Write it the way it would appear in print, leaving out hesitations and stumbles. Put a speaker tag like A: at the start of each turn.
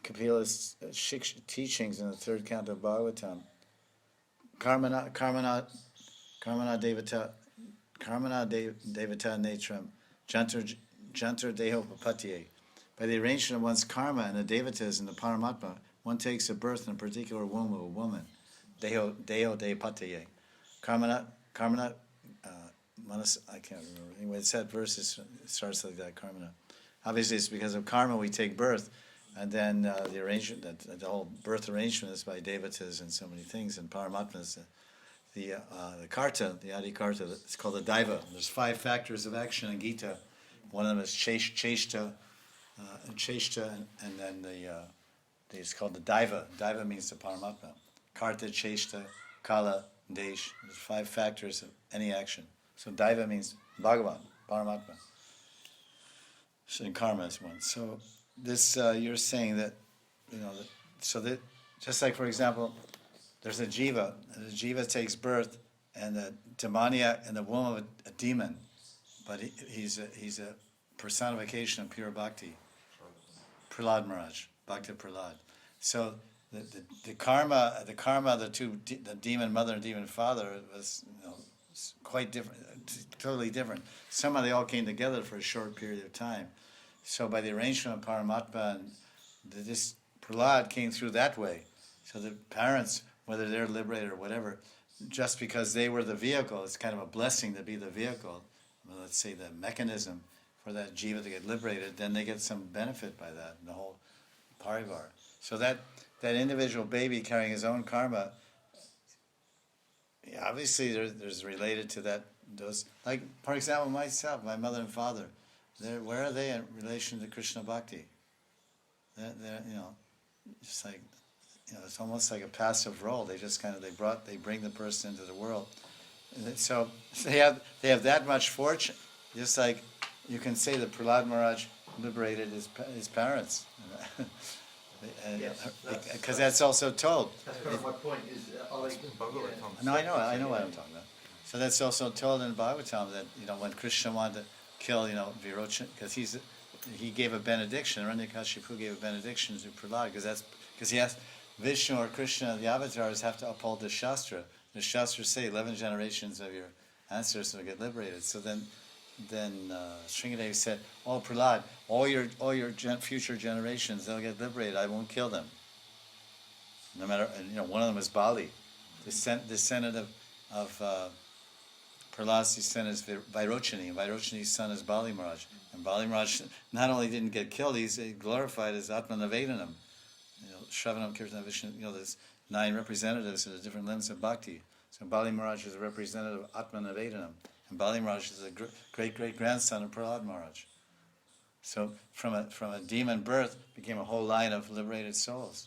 A: Kapila's teachings in the third canto of Bhagavatam. Karmana devata netram jantar deho papatye. By the arrangement of one's karma and the devatas and the Paramatma, one takes a birth in a particular womb of a woman. Deho depatye. Karmana, manas, I can't remember. Anyway, it's that verse, it starts like that, karmana. Obviously, it's because of karma we take birth, and then the arrangement, the whole birth arrangement is by devatas and so many things, and Paramatmas, the karta, the adi karta, it's called the daiva. There's 5 factors of action in Gita. One of them is cheshta, and then it's called the daiva. Daiva means the Paramatma. Karta, cheshta, kala, desh. There's 5 factors of any action. So daiva means Bhagavan, Paramatma. So karma is one. So this you're saying that, so that just like, for example, there's a jiva, and the jiva takes birth, and the demoniac in the womb of a demon, but he's a personification of pure bhakti. Prahlad Maharaj, Bhakti Prahlad. So the karma of the demon mother and demon father was quite different, totally different. Somehow they all came together for a short period of time. So by the arrangement of Paramatma, and this Prahlad came through that way. So the parents, whether they're liberated or whatever, just because they were the vehicle, it's kind of a blessing to be the vehicle, let's say the mechanism for that jiva to get liberated, then they get some benefit by that, the whole parivar. So that individual baby carrying his own karma, obviously there's related to that, those, like, for example, myself, my mother and father, where are they in relation to Krishna Bhakti? They're just like, it's almost like a passive role. They just kind of, they bring the person into the world. And so they have that much fortune, just like you can say that Prahlad Maharaj liberated his parents. Because that's also told.
B: That's kind of my point.
A: No, I know what I'm talking about. So that's also told in Bhagavatam that when Krishna wanted to kill Virochan, because he gave a benediction. Hiranyakashipu gave a benediction to Prahlad because he asked Vishnu or Krishna, the avatars, have to uphold the Shastra. The Shastras say 11 generations of your ancestors will get liberated. So then Sringadevi said, "Oh Prahlad, all your future generations, they'll get liberated. I won't kill them. No matter, one of them is Bali, descendant of Prahlad's descendant is Vairochani, and Vairochani's son is Bali Maharaj. And Bali Maharaj not only didn't get killed, he's glorified as Atma Navedanam. Shravanam, Kirtanam, Vishnu, there's 9 representatives of the different limbs of bhakti. So Bali Maharaj is a representative of Atma Navedanam. And Bali Maharaj is a great-great-grandson of Prahlad Maharaj. So from a demon birth became a whole line of liberated souls.